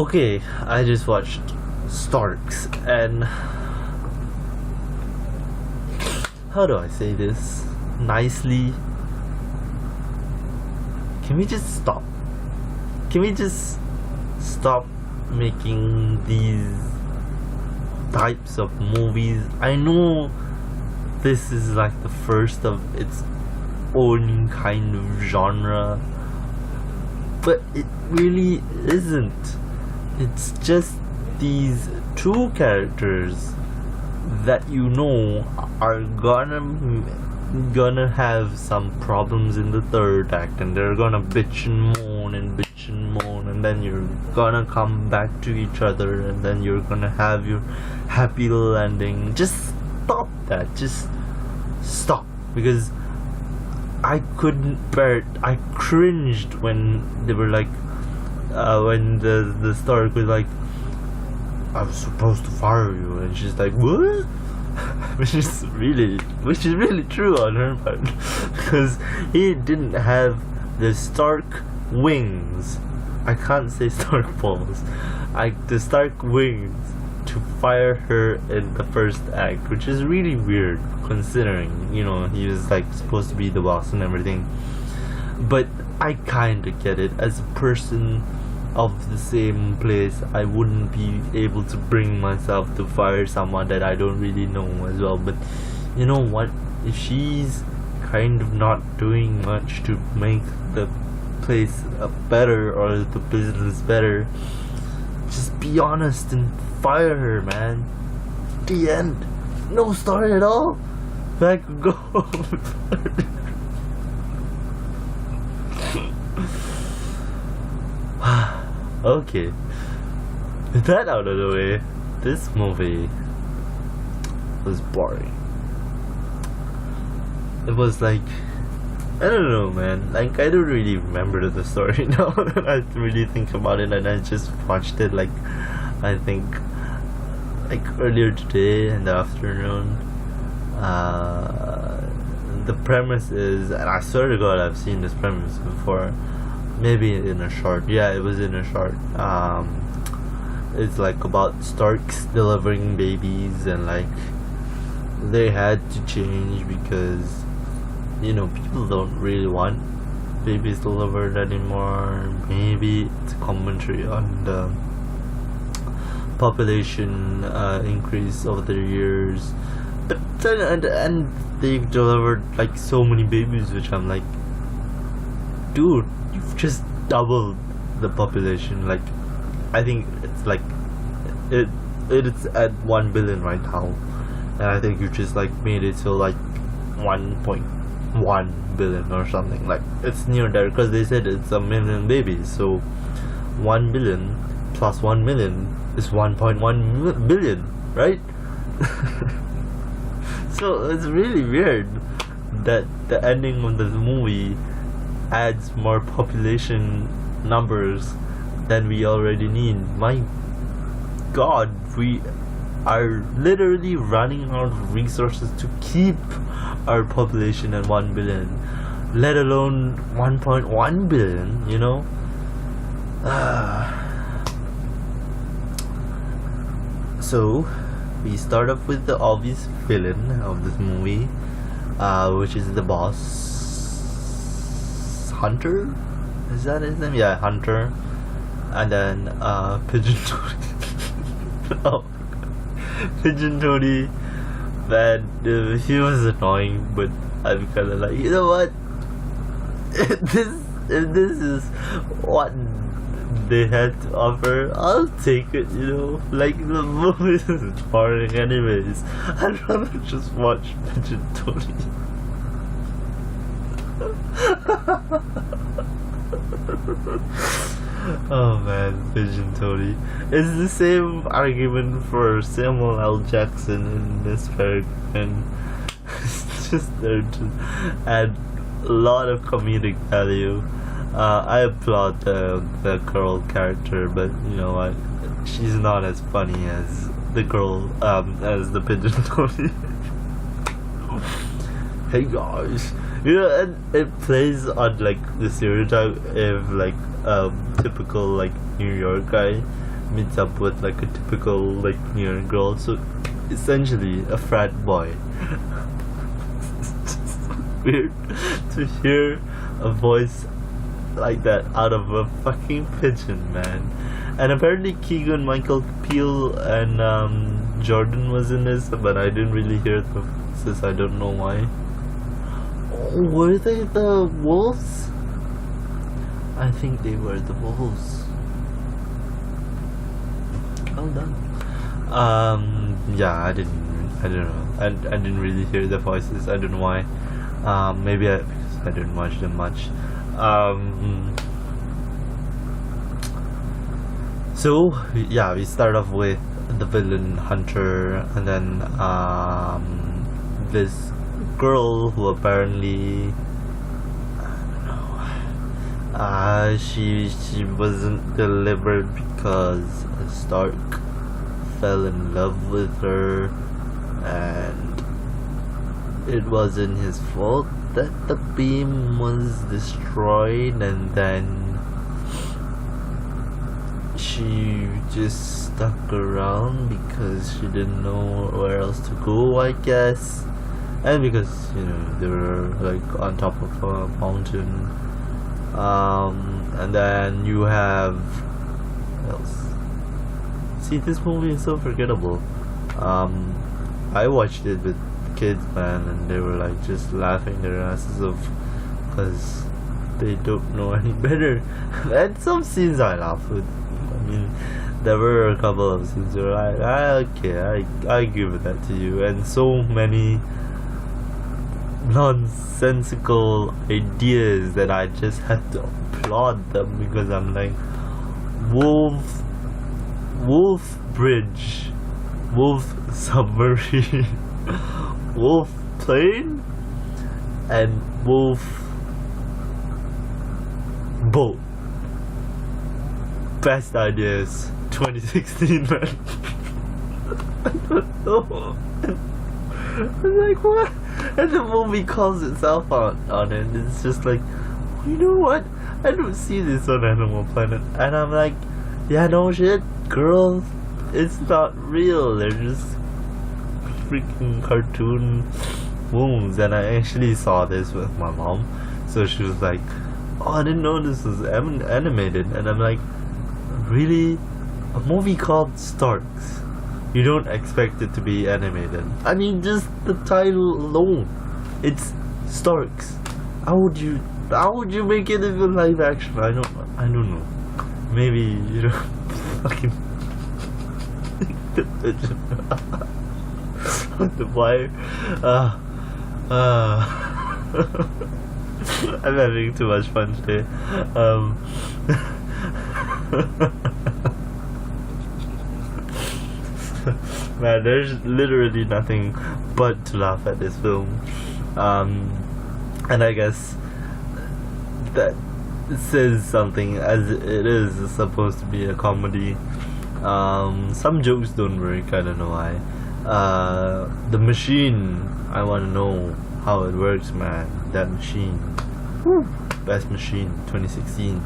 Okay, I just watched Storks, and how do I say this nicely? Can we just stop? Can we just stop making these types of movies? I know this is like the first of its own kind of genre, but it really isn't. It's just these two characters that you know are gonna have some problems in the third act, and they're gonna bitch and moan and bitch and moan, and then you're gonna come back to each other, and then you're gonna have your happy little ending. Just stop that. Just stop, because I couldn't bear it. I cringed when they were like, when the Stork was like, I was supposed to fire you, and she's like, what? which is really true on her part, because he didn't have the Stark wings. I can't say Stark balls. The Stark wings to fire her in the first act, which is really weird considering, you know, he was like supposed to be the boss and everything. But I kinda get it. As a person of the same place, I wouldn't be able to bring myself to fire someone that I don't really know as well. But you know what, if she's kind of not doing much to make the place better or the business better, just be honest and fire her, man. The end. No story at all. Back and go. Okay, with that out of the way, this movie was boring. It was like, I don't know, man, like I don't really remember the story now that I really think about it, and I just watched it like, I think like earlier today in the afternoon. The premise is, and I swear to God I've seen this premise before, maybe in a short. Yeah, it was in a short. It's like about Storks delivering babies, and like they had to change because, you know, people don't really want babies delivered anymore. Maybe it's a commentary on the population increase over the years. But and they've delivered like so many babies, which I'm like, dude, you've just doubled the population. Like, I think it's like it's at 1 billion right now, and I think you just like made it to like 1.1 billion or something. Like, it's near there because they said it's a million babies, so 1 billion plus 1 million is 1.1 billion, right? So it's really weird that the ending of this movie adds more population numbers than we already need. My God, we are literally running out of resources to keep our population at 1 billion, let alone 1.1 billion, you know? So we start off with the obvious villain of this movie, which is the boss, Hunter? Is that his name? Yeah, Hunter. And then Pigeon Toady. Oh, Pigeon Toady. Man, he was annoying, but I'm kinda like, you know what? If this is what they had to offer, I'll take it, you know? Like, the movie is boring anyways. I'd rather just watch Pigeon Toady. Oh man, Pigeon Toady. It's the same argument for Samuel L. Jackson in this paragraph, and it's just there to add a lot of comedic value. I applaud the girl character, but you know what? She's not as funny as the girl, as the Pigeon Toady. Hey guys, you know, and it plays on like the stereotype of like typical like New York guy, meets up with like a typical like near girl. So essentially a frat boy. It's just weird to hear a voice like that out of a fucking pigeon, man. And apparently Keegan Michael Peele and Jordan was in this, but I didn't really hear the voices. I don't know why. Oh, were they the wolves? I think they were the wolves. Well done. Yeah, I don't know. I didn't really hear the voices. I don't know why. Maybe because I didn't watch them much. So yeah, we start off with the villain Hunter, and then this girl who apparently, I don't know, she wasn't delivered because Stark fell in love with her, and it wasn't his fault that the beam was destroyed, and then she just stuck around because she didn't know where else to go, I guess, and because they were like on top of a mountain. And then you have, what else? See, this movie is so forgettable. I watched it with kids, man, and they were like just laughing their asses off because they don't know any better. And some scenes I laughed with. I mean, there were a couple of scenes where I give that to you, and so many nonsensical ideas that I just had to applaud them because I'm like, wolf bridge, wolf submarine, wolf plane, and wolf boat. Best ideas 2016, man. I don't know. I'm like, what? And the movie calls itself on it. It's just like, you know what? I don't see this on Animal Planet. And I'm like, yeah, no shit, girls. It's not real. They're just freaking cartoon wounds. And I actually saw this with my mom. So she was like, oh, I didn't know this was animated. And I'm like, really? A movie called Storks? You don't expect it to be animated. I mean, just the title alone. It's Storks. How would you make it even live action? I don't know. Maybe, fucking the pigeon on the wire. I'm having too much fun today. Man, there's literally nothing but to laugh at this film. And I guess that says something, as it is supposed to be a comedy. Some jokes don't work, I don't know why. The machine, I want to know how it works, man. That machine. Woo. Best machine 2016.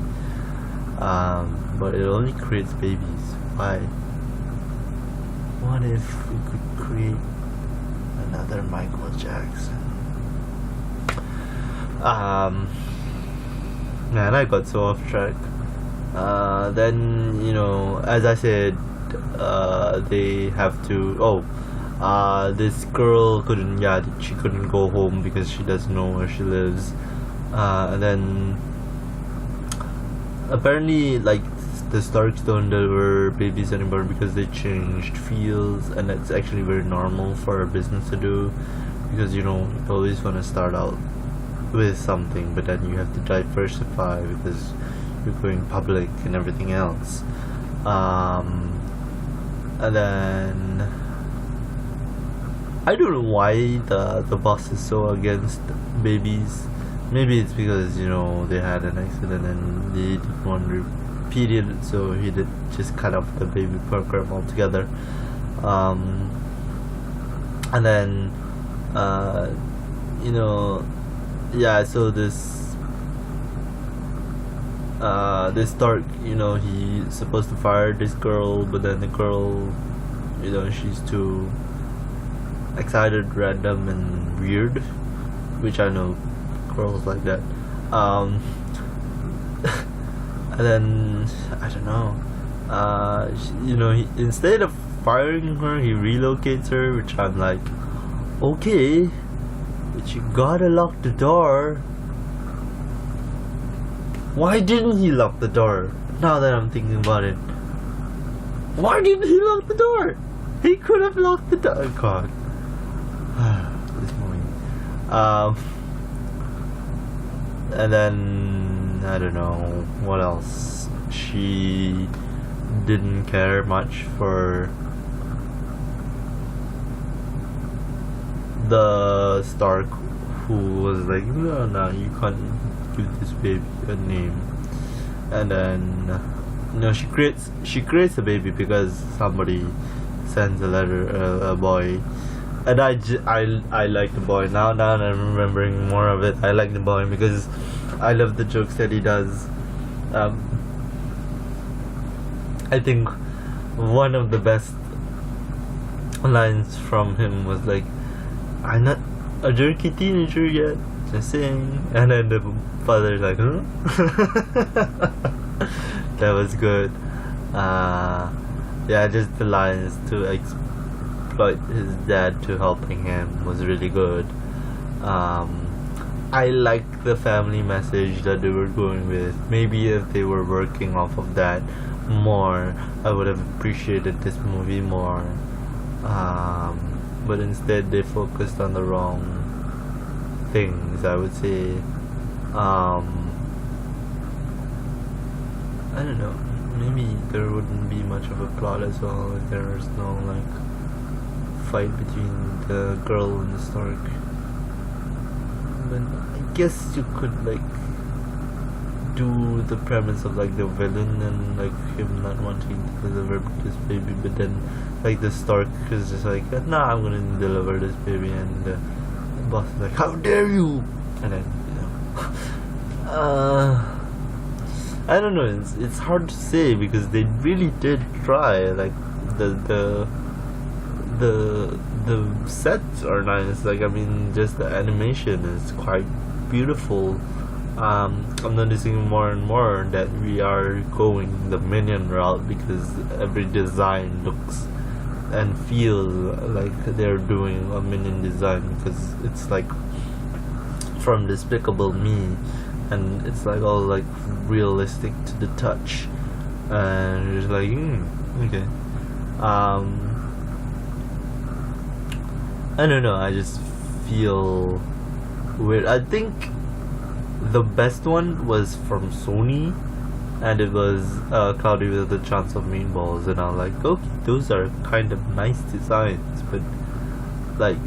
But it only creates babies. Why? What if we could create another Michael Jackson? Man, I got so off track. Then, as I said, they have to. This girl she couldn't go home because she doesn't know where she lives. And then apparently, like, the Starks don't deliver babies anymore because they changed fields, and that's actually very normal for a business to do, because you always want to start out with something, but then you have to diversify because you're going public and everything else. And then I don't know why the boss is so against babies. Maybe it's because they had an accident and they didn't want to repeat it, so he did just cut off the baby program altogether. And then so this this Stark, he's supposed to fire this girl, but then the girl, she's too excited, random, and weird, which I know girls like that. And then I don't know. Instead of firing her, he relocates her, which I'm like, okay, but you gotta lock the door. Why didn't he lock the door? Now that I'm thinking about it, why didn't he lock the door? He could have locked the door. Oh, God, this movie. And then I don't know what else. She didn't care much for the Stark, who was like, no, you can't give this baby a name. And then she creates a baby because somebody sends a letter, a boy. And I like the boy. Now that I'm remembering more of it, I like the boy because I love the jokes that he does. I think one of the best lines from him was like, I'm not a jerky teenager yet, just saying. And then the father's like, huh? That was good. Just the lines to exploit his dad to helping him was really good. I like the family message that they were going with. Maybe if they were working off of that more, I would have appreciated this movie more. But instead they focused on the wrong things, I would say. I don't know, maybe there wouldn't be much of a plot as well if there's no fight between the girl and the Stark. But I guess you could do the premise of the villain and him not wanting to deliver this baby, but then the Stark is just nah, I'm gonna deliver this baby, and the boss is like, how dare you? And then I don't know, it's hard to say because they really did try. The sets are nice. Just the animation is quite beautiful. I'm noticing more and more that we are going the minion route because every design looks and feel like they're doing a minion design, because it's from Despicable Me, and it's all realistic to the touch, and you're just okay. I don't know, I just feel weird. I think the best one was from Sony, and it was Cloudy with a Chance of Meatballs, and I'm like, okay, those are kind of nice designs, but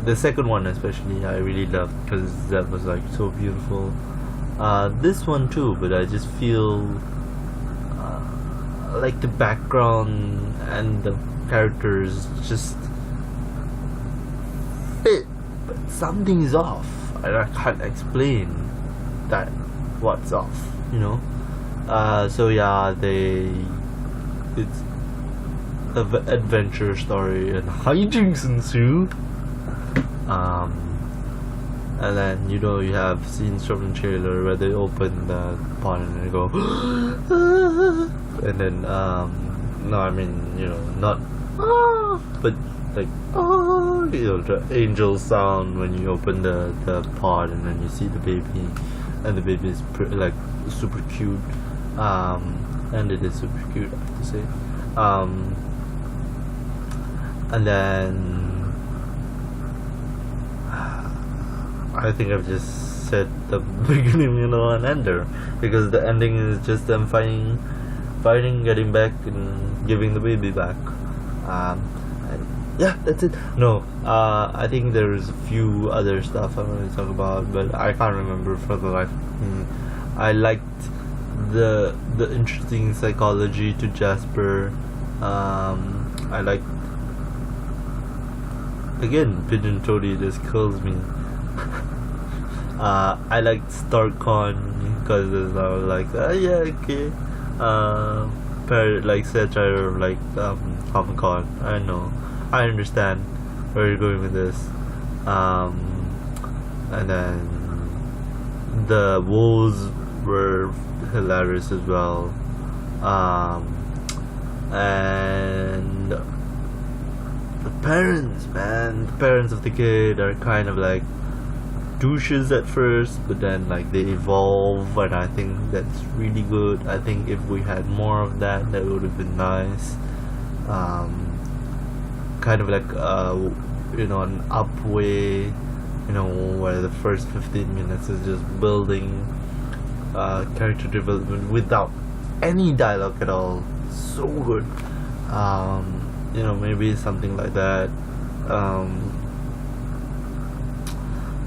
the second one especially I really loved because that was so beautiful. This one too, but I just feel the background and the characters just fit, but something is off, and I can't explain that what's off, so yeah, it's an adventure story and hijinks ensue. And then you have scenes from the trailer where they open the pot and they go and then not but the angel sound when you open the pod, and then you see the baby, and the baby is super cute, and it is super cute, I have to say. And then I think I've just said the beginning, and ender, because the ending is just them fighting, getting back, and giving the baby back. Yeah, that's it. No, I think there's a few other stuff I want to talk about, but I can't remember for the life of me. I liked the interesting psychology to Jasper. I liked, again, Pigeon Toady just kills me. I liked StarkCon cousins. I was like, yeah, okay. Like satire, like Comic-Con. I know, I understand where you're going with this. And then the wolves were hilarious as well. And the parents, man, the parents of the kid are kind of like douches at first, but then like they evolve, and I think that's really good. I think if we had more of that, that would have been nice. Kind of like an up way, where the first 15 minutes is just building character development without any dialogue at all. So good. Maybe something like that.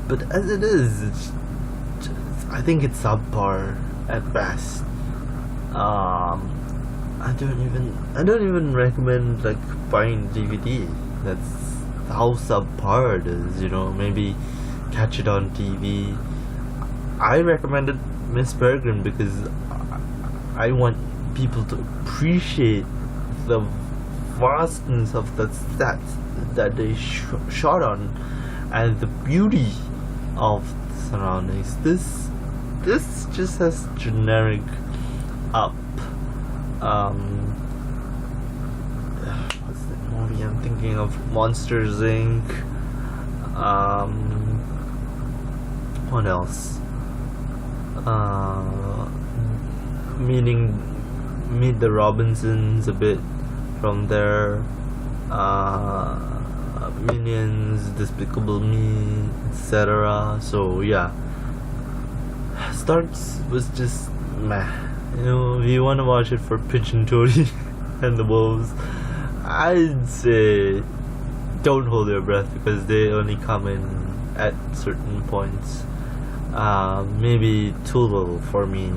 But as it is, I think it's subpar at best. I don't even recommend like buying DVD. That's how subpar it is. Maybe catch it on TV. I recommended Miss Peregrine because I want people to appreciate the vastness of the stats that they shot on, and the beauty of the surroundings. This just has generic up. What's the movie I'm thinking of? Monsters Inc. What else? Meet the Robinsons a bit from there. Minions, Despicable Me, etc. So yeah, Storks was just meh. If you want to watch it for Pigeon, Toady, and the wolves, I'd say don't hold your breath because they only come in at certain points. Maybe too little for me.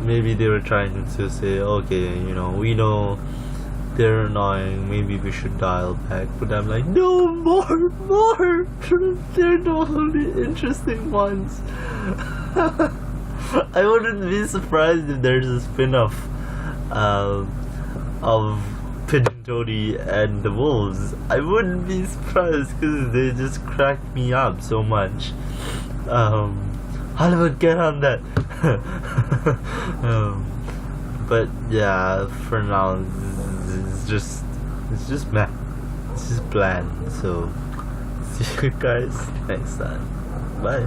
Maybe they were trying to say, okay, we know they're annoying, maybe we should dial back, but I'm like, no, more they're the only interesting ones. I wouldn't be surprised if there's a spin-off of Pigeon, Toady, and the wolves. I wouldn't be surprised because they just crack me up so much. Hollywood, get on that. But yeah, for now it's just bland. It's just bland. So see you guys next time. Bye.